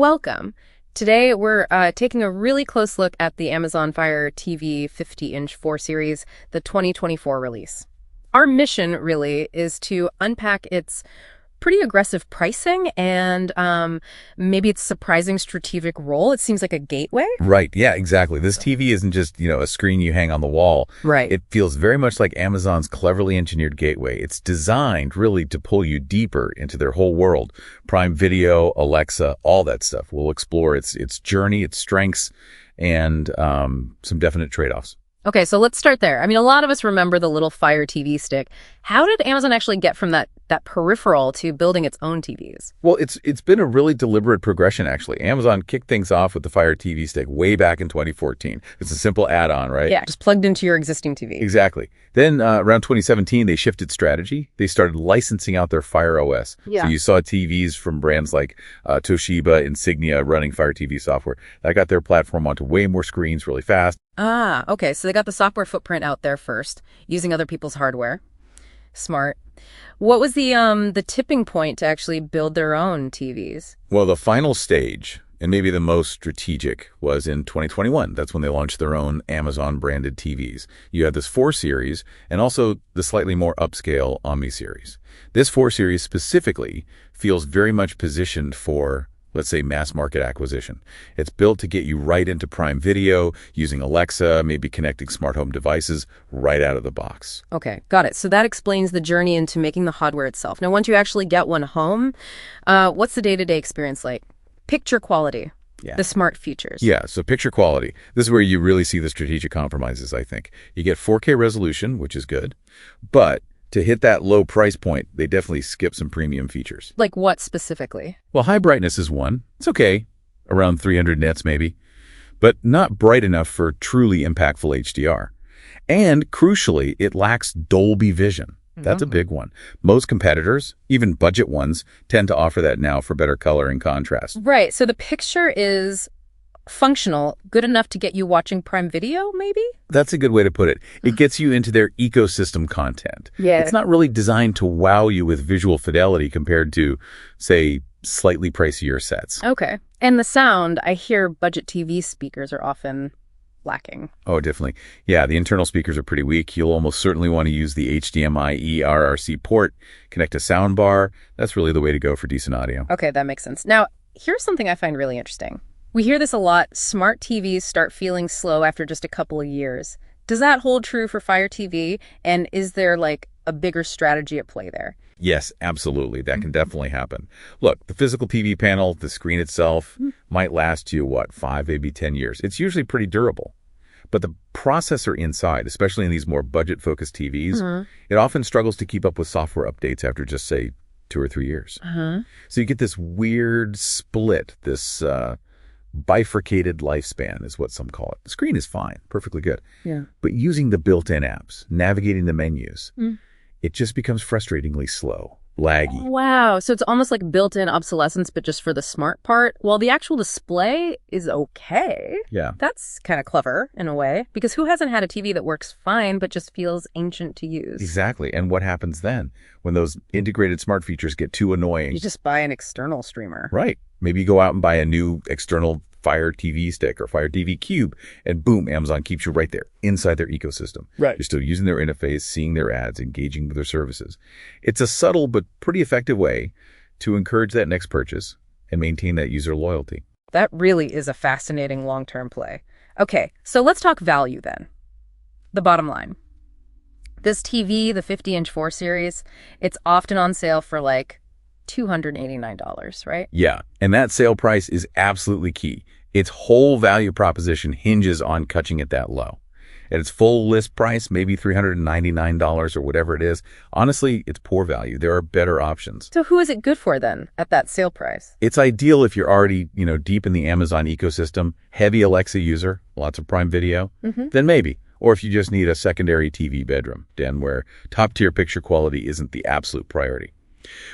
Welcome. Today we're taking a really close look at the Amazon Fire TV 50-inch 4 Series, the 2024 release. Our mission really is to unpack its pretty aggressive pricing and maybe its surprising strategic role. It seems like a gateway. Right. Yeah, exactly. This TV isn't just, a screen you hang on the wall. Right. It feels very much like Amazon's cleverly engineered gateway. It's designed really to pull you deeper into their whole world. Prime Video, Alexa, all that stuff. We'll explore its journey, its strengths, and some definite trade-offs. Okay, so let's start there. I mean, a lot of us remember the little Fire TV stick. How did Amazon actually get from that peripheral to building its own TVs? Well, it's been a really deliberate progression, actually. Amazon kicked things off with the Fire TV stick way back in 2014. It's a simple add-on, right? Yeah, just plugged into your existing TV. Exactly. Then around 2017, they shifted strategy. They started licensing out their Fire OS. Yeah. So you saw TVs from brands like Toshiba, Insignia running Fire TV software. That got their platform onto way more screens really fast. Ah, okay. So they got the software footprint out there first, using other people's hardware. Smart. What was the tipping point to actually build their own TVs? Well, the final stage, and maybe the most strategic, was in 2021. That's when they launched their own Amazon-branded TVs. You had this 4 Series and also the slightly more upscale Omni Series. This 4 Series specifically feels very much positioned for, let's say, mass market acquisition. It's built to get you right into Prime Video, using Alexa, maybe connecting smart home devices right out of the box. Okay, got it. So that explains the journey into making the hardware itself. Now, once you actually get one home, what's the day-to-day experience like? Picture quality, the smart features. Yeah, so picture quality. This is where you really see the strategic compromises, I think. You get 4K resolution, which is good, but to hit that low price point, they definitely skip some premium features. Like what specifically? Well, high brightness is one. It's okay, around 300 nits maybe, but not bright enough for truly impactful HDR. And crucially, it lacks Dolby Vision. That's a big one. Most competitors, even budget ones, tend to offer that now for better color and contrast. Right, so the picture is functional, good enough to get you watching Prime Video, maybe? That's a good way to put it. It gets you into their ecosystem content. Yeah. It's not really designed to wow you with visual fidelity compared to, say, slightly pricier sets. Okay. And the sound, I hear budget TV speakers are often lacking. Oh, definitely. Yeah, the internal speakers are pretty weak. You'll almost certainly want to use the HDMI eRRC port, connect a soundbar. That's really the way to go for decent audio. Okay, that makes sense. Now, here's something I find really interesting. We hear this a lot. Smart TVs start feeling slow after just a couple of years. Does that hold true for Fire TV? And is there like a bigger strategy at play there? Yes, absolutely. That can definitely happen. Look, the physical TV panel, the screen itself, might last you, 5, maybe 10 years. It's usually pretty durable. But the processor inside, especially in these more budget-focused TVs, it often struggles to keep up with software updates after just, say, 2 or 3 years. So you get this weird split, this bifurcated lifespan is what some call it. The screen is fine, perfectly good. Yeah. But using the built-in apps, navigating the menus, it just becomes frustratingly slow, laggy. Wow. So it's almost like built-in obsolescence, but just for the smart part, while the actual display is okay. Yeah. That's kind of clever in a way, because who hasn't had a TV that works fine, but just feels ancient to use? Exactly. And what happens then when those integrated smart features get too annoying? You just buy an external streamer. Right. Maybe you go out and buy a new external Fire TV stick or Fire TV Cube, and boom, Amazon keeps you right there inside their ecosystem. Right. You're still using their interface, seeing their ads, engaging with their services. It's a subtle but pretty effective way to encourage that next purchase and maintain that user loyalty. That really is a fascinating long-term play. Okay, so let's talk value then. The bottom line. This TV, the 50-inch 4 Series, it's often on sale for like $289, right? Yeah, and that sale price is absolutely key. Its whole value proposition hinges on catching it that low. At its full list price, maybe $399 or whatever it is, honestly, it's poor value. There are better options. So who is it good for then at that sale price? It's ideal if you're already, deep in the Amazon ecosystem, heavy Alexa user, lots of Prime Video, then maybe. Or if you just need a secondary TV bedroom, den where top-tier picture quality isn't the absolute priority.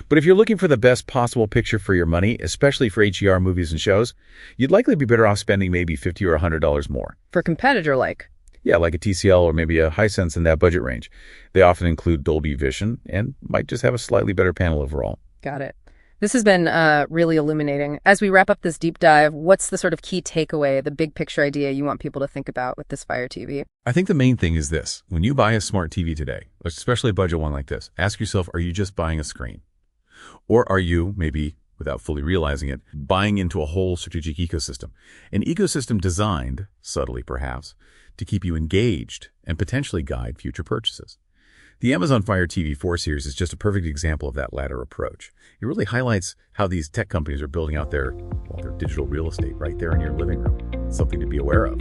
But if you're looking for the best possible picture for your money, especially for HDR movies and shows, you'd likely be better off spending maybe $50 or $100 more. For competitor like? Yeah, like a TCL or maybe a Hisense in that budget range. They often include Dolby Vision and might just have a slightly better panel overall. Got it. This has been really illuminating. As we wrap up this deep dive, what's the sort of key takeaway, the big picture idea you want people to think about with this Fire TV? I think the main thing is this. When you buy a smart TV today, especially a budget one like this, ask yourself, are you just buying a screen? Or are you, maybe without fully realizing it, buying into a whole strategic ecosystem? An ecosystem designed, subtly perhaps, to keep you engaged and potentially guide future purchases. The Amazon Fire TV 4 series is just a perfect example of that latter approach. It really highlights how these tech companies are building out their digital real estate right there in your living room. Something to be aware of.